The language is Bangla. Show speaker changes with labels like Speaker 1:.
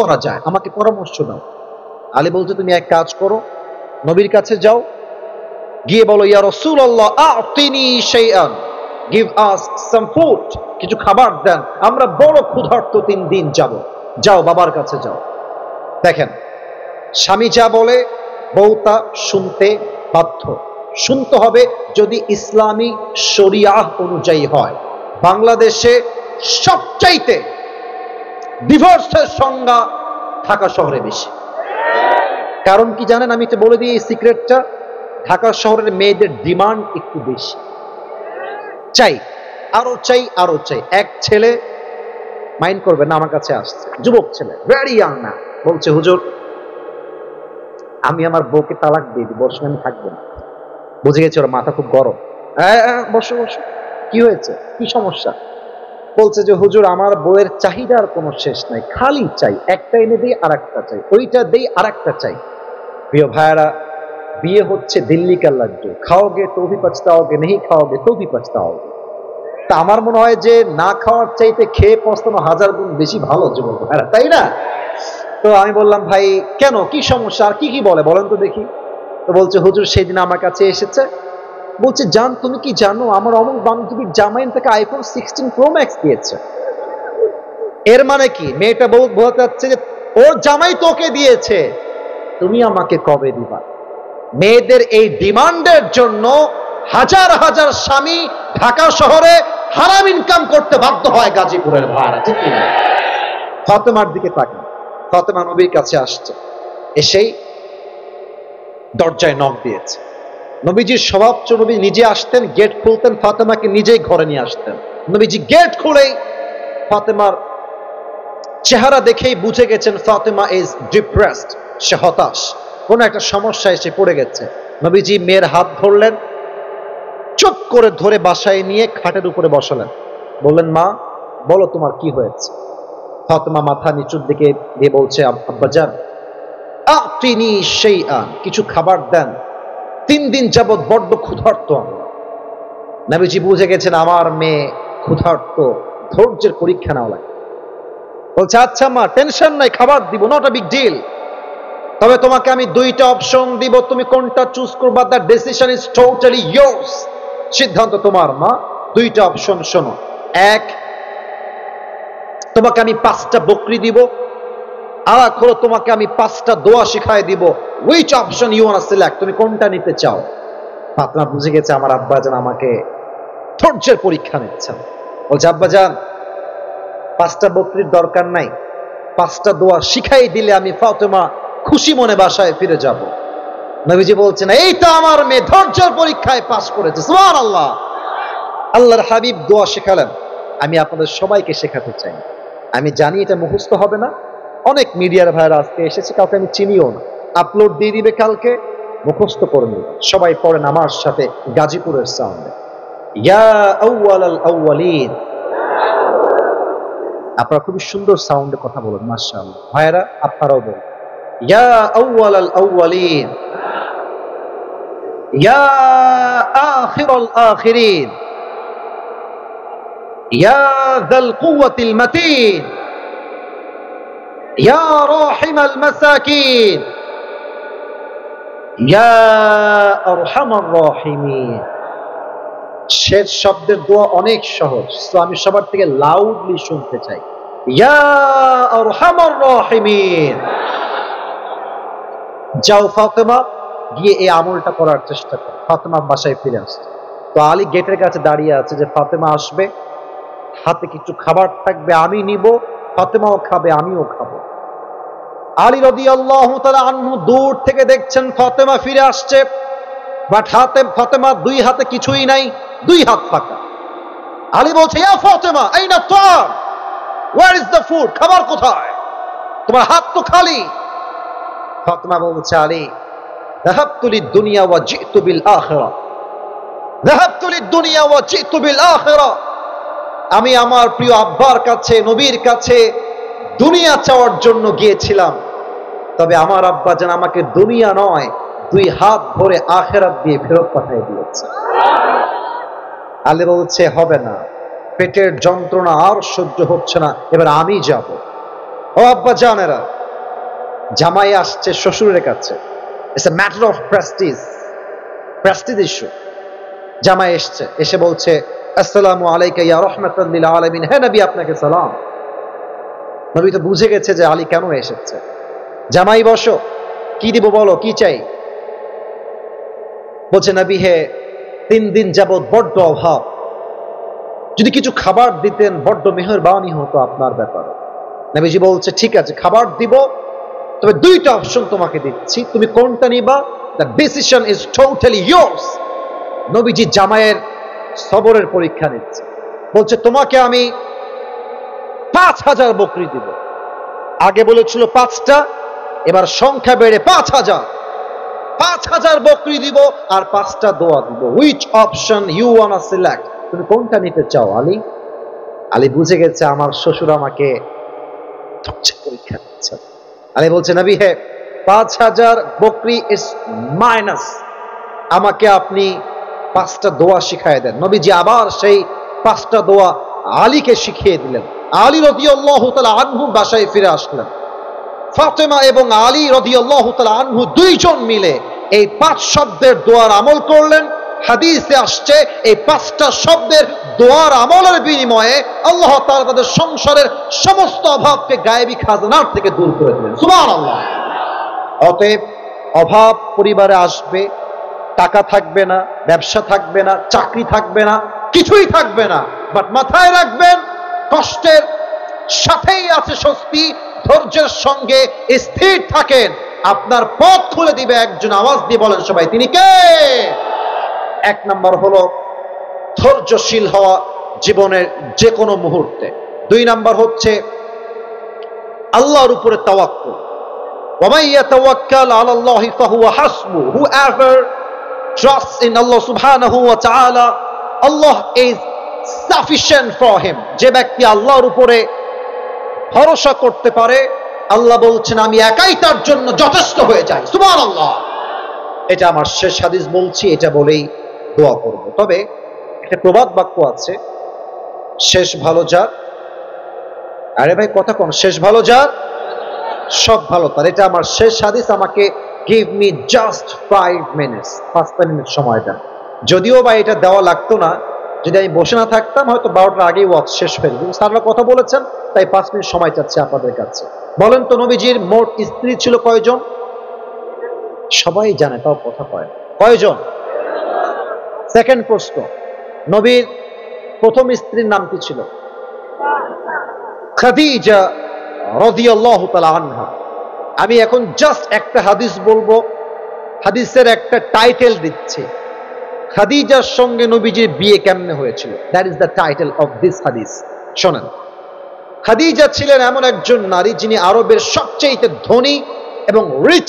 Speaker 1: করা যায়, আমাকে পরামর্শ দাও। আলী বলছে তুমি এক কাজ করো, নবীর কাছে যাও, গিয়ে বলো ইয়া রাসূলুল্লাহ আ'তিনি শাইআন, গিভ আস সাম ফুড, কিছু খাবার দেন, আমরা বড় ক্ষুধার্ত 3 দিন যাব। যাও বাবার কাছে যাও। দেখেন স্বামী যা বলে বউ তা শুনতে বাধ্য। শুনতে হবে যদি ইসলামী শরিয়াহ অনুযায়ী হয়। বাংলাদেশে সবচাইতে ডিভোর্সের সংখ্যা ঢাকা শহরে বেশি। কারণ কি জানেন? আমি তো বলে দিই এই সিক্রেটটা, ঢাকা শহরের মেয়েদের ডিমান্ড একটু বেশি, চাই আরো চাই আরো চাই। এক ছেলে মাইন্ড করবে না, আমার কাছে আসছে, যুবক ছেলে, ভেরি ইয়াং না, বলছে হুজুর আমি আমার বউকে তালাক দিয়ে দিই, বসে আমি থাকবো না। বুঝে গেছে ওর মাথা খুব গরম। বসো বসো, কি হয়েছে, কি সমস্যা? বলছে যে হুজুর আমার বউয়ের চাহিদার কোনো শেষ নাই, খালি চাই, একটা এনে দেই আর একটা চাই, ওইটা দেই আর একটা চাই। প্রিয় ভাইয়ারা, বিয়ে হচ্ছে দিল্লি কা লাড্ডু, খাওগে তো ভি পছতাओगे, नहीं খাওগে তো ভি পছতাओगे। তা আমার মনে হয় যে না খাওয়ার চাইতে খেয়ে পছতানো 1000 গুণ বেশি ভালো যুবক ভাইয়ারা, তাই না? তো আমি বললাম ভাই কেন, কি সমস্যা, আর কি কি বলে বলেন তো দেখি। তো বলছে হুজুর সেদিন আমার কাছে এসেছে, বলছে জান তুমি কি জানো আমার অমুক বান্ধবীর জামাই থেকে আইফোন 16 প্রো ম্যাক্স দিয়েছে। এর মানে কি? মেয়েটা বলতে চাচ্ছে যে ওর জামাই তোকে দিয়েছে, তুমি আমাকে কবে দিবা? মেয়েদের এই ডিমান্ডের জন্য হাজার হাজার স্বামী ঢাকা শহরে হারাম ইনকাম করতে বাধ্য হয় গাজীপুরের ভাড়া, ঠিক না? ফাতেমার দিকে তাকান, ফাতেমা নবীর কাছে আসছে, এসেই দরজায় নক দিয়েছে। নবীজির স্বভাব, নবী নিজে আসতেন, গেট খুলতেন, ফাতেমাকে নিজেই ঘরে নিয়ে আসতেন। নবীজি গেট খুলেই ফাতেমার চেহারা দেখেই বুঝে গেছেন ফাতেমা ইজ ডিপ্রেসড, সে হতাশ, কোন একটা সমস্যা এসে পড়ে গেছে। নবীজি মেয়ের হাত ধরলেন, চুপ করে ধরে বাসায় নিয়ে খাটের উপরে বসালেন, বললেন মা বলো তোমার কি হয়েছে? ফাতেমা মাথা নিচুর দিকে দিয়ে বলছে আব্বাজান আ'তিনি শাইআন, কিছু খাবার দেন, 3 দিন যাবৎ বড্ড ক্ষুধার্ত আমরা। নবীজি বুঝে গেছেন আমার মেয়ে ক্ষুধার্ত, ধৈর্যের পরীক্ষা নেওয়া লাগে। বলছে আচ্ছা মা টেনশন নাই, খাবার দিব, নট আ বিগ ডিল, তবে তোমাকে আমি 2টা অপশন দিব, তুমি কোনটা চুজ করবা, the decision is totally yours, সিদ্ধান্ত তোমার মা। 2টা অপশন শোনো, এক তোমাকে আমি 5টা বকরি দিব, আর এক হলো তোমাকে আমি 5টা দোয়া শিখাই দিব, which option you want to select, তুমি কোনটা নিতে চাও? ফাতেমা বুঝে গেছে আমার আব্বাজান আমাকে ধৈর্যের পরীক্ষা নিচ্ছেন। বলছে আব্বাজান 5টা বকরির দরকার নাই, 5টা দোয়া শিখাই দিলে আমি ফাতেমা খুশি মনে বাসায় ফিরে যাব। নবীজি বলছেন এই তো আমার মেয়ে ধৈর্যের পরীক্ষায় পাস করেছে, সুবহানাল্লাহ। আল্লাহর হাবিব দোয়া শেখালেন, আমি আপনাদের সবাইকে শেখাতে চাই। আমি জানি এটা মুখস্থ হবে না, অনেক মিডিয়ার ভাইরা আজকে এসেছে, কাউকে আমি চিনিও না, আপলোড দিয়ে দিবে কালকে, মুখস্থ করে নেবেন। সবাই পড়েন আমার সাথে গাজীপুরের সাউন্ডে, ইয়া আউয়ালাল আউয়ালিন। আপনারা খুবই সুন্দর সাউন্ডে কথা বলেন, মাশাআল্লাহ। ভাইরা আপনারাও বলেন ইয়া আউয়ালাল আউয়ালিন, ইয়া আখিরাল আখিরিন, ইয়া যাল কুওয়াতিল মাতিন, ইয়া রাহিমাল মাসাকিন, ইয়া আরহামার রাহিমিন। শেষ শব্দের দোয়া অনেক সহজ, তো আমি সবার থেকে লাউডলি শুনতে চাই, ইয়া আরহামার রাহিমিন। যাও ফাতেমা, গিয়ে এই আমলটা করার চেষ্টা করো। ফাতেমা বাসায় ফিরে আসছে, তো আলী গেটের কাছে দাঁড়িয়ে আছে যে ফাতেমা আসবে, হাতে কিছু খাবার থাকবে, আমি নিব, ফাতেমাও খাবে, আমিও খাবো। আলী রাদিয়াল্লাহু তাআলা আনহু দূর থেকে দেখছেন ফাতেমা ফিরে আসছে, বাট হাতে ফাতেমা 2 হাতে কিছুই নাই, 2 হাত ফাঁকা। আলী বলছে ইয়া ফাতেমা আইনা তা'আম, ওয়্যার ইজ দ্য ফুড, খাবার কোথায়, তোমার হাত তো খালি। ফাতেমা বলছে আলী যাহাবতু লিদ-দুনিয়া ওয়া জিতু বিল আখিরা, যাহাবতু লিদ-দুনিয়া ওয়া জিতু বিল আখিরা, আমি আমার প্রিয় আব্বার কাছে নবীর কাছে দুনিয়া চাওয়ার জন্য গিয়েছিলাম, তবে আমার আব্বা যেন আমাকে দুনিয়া নয় 2 হাত ভরে আখিরাত দিয়ে ফেরত পাঠিয়ে দিয়েছে। আলী বলছে হবে না, পেটের যন্ত্রণা আর সহ্য হচ্ছে না, এবার আমি যাব। ও আব্বা জানেরা, জামাই আসছে শ্বশুরের কাছে, it's a matter of Prestige issue. জামাই এসছে, এসে বলছে আসসালামু আলাইকা ইয়া রাহমাতাল লিল আলামিন, হে নবী আপনাকে সালাম। নবী তো বুঝে গেছে যে আলী কেন এসেছে। জামাই বসো, কি দিব বলো, কি চাই? বলছে নবী হে, 3 দিন যাবৎ বড্ড অভাব, যদি কিছু খাবার দিতেন বড্ড মেহেরবানি হতো আপনার ব্যাপারে। নবীজি বলছে ঠিক আছে, খাবার দিব, তবে 2টা অপশন তোমাকে দিচ্ছি, তুমি কোনটা নিবা? The decision is totally yours. নবীজি জামাইয়ের সবরের পরীক্ষা নিচ্ছে। বলছে তোমাকে আমি 5000 বকরি দিব। আগে বলেছিল 5টা, এবার সংখ্যা বেড়ে 5000 বকরি দিব আর 5টা দোয়া দিব। Which option you wanna select? তুমি কোনটা নিতে চাও আলী? আলী বুঝে গেছে আমার শ্বশুর আমাকে পরীক্ষা নিচ্ছে। আলী বলছে নবী হে, 5000 বকরি ইজ মাইনাস, আমাকে আপনি 5টা দোয়া শিখায় দেন। নবীজি আবার সেই 5টা দোয়া আলীকে শিখিয়ে দিলেন। আলী রাদিয়াল্লাহু তাআলা আনহু বাসায় ফিরে আসলেন। ফাতেমা এবং আলী রাদিয়াল্লাহু তাআলা আনহু 2 জন মিলে এই 5 শব্দের দোয়ার আমল করলেন। হাদিসে আসছে এই 5টা শব্দের দোয়ার আমলের বিনিময়ে আল্লাহ তাআলা তাদের সংসারের সমস্ত অভাবকে গায়েবী খাজানার থেকে দূর করে দিলেন। সুবহানাল্লাহ। অতএব অভাব পরিবারে আসবে, টাকা থাকবে না, ব্যবসা থাকবে না, চাকরি থাকবে না, কিছুই থাকবে না, বাট মাথায় রাখবেন কষ্টের সাথেই আছে স্বস্তি। ধৈর্যের সঙ্গে স্থির থাকেন, আপনার পথ খুলে দিবে একজন। আওয়াজ দিয়ে বলেন সবাই, তিনি কে? 1 নাম্বার হলো ধৈর্যশীল হওয়া জীবনের যে কোনো মুহূর্তে। 2 নাম্বার হচ্ছে আল্লাহর উপরে তাওয়াক্কুল। وَمَن يَتَوَكَّلْ عَلَى اللَّهِ فَهُوَ حَسْبُهُ. Whoever trusts in Allah subhanahu wa ta'ala, Allah is sufficient for him. যে ব্যক্তি আল্লাহর উপরে ভরসা করতে পারে, আল্লাহ বলছেন আমি একাই তার জন্য যথেষ্ট হয়ে যাই। সুবহানাল্লাহ। এটা আমার শেষ হাদিস বলছি, এটা বলেই দোয়া করব। তবে একটা প্রবাদ বাক্য আছে, শেষ ভালো যার, আরে ভাই কথা কোন, শেষ ভালো যার সব ভালো তার। এটা আমার শেষ হাদিস। আমাকে give me just 5 minutes, 5 minute সময় দেন। যদিও বা এটা দেওয়া লাগতো না, যদি আমি বসে না থাকতাম হয়তো 12টার আগেই ওয়াজ শেষ হয়ে যেত। স্যাররা কথা বলেছেন তাই 5 মিনিট সময় চাচ্ছি আপনাদের কাছে। বলেন তো নবীজির মোট স্ত্রী ছিল কয়জন? সবাই জানে, তাও কথা কয় কয়জন? সেকেন্ড প্রশ্ন, নবীর প্রথম স্ত্রীর নাম কি ছিল? খাদিজা রাদিয়াল্লাহু তাআলা আনহা। আমি এখন জাস্ট একটা হাদিস বলবো, হাদিসের একটা টাইটেল দিচ্ছি, খাদিজার সঙ্গে নবীজির বিয়ে কেমনে হয়েছিল। That is the title of this হাদিস। শোনেন, খাদিজা ছিলেন এমন একজন নারী যিনি আরবের সবচেয়ে ধনী এবং রিচ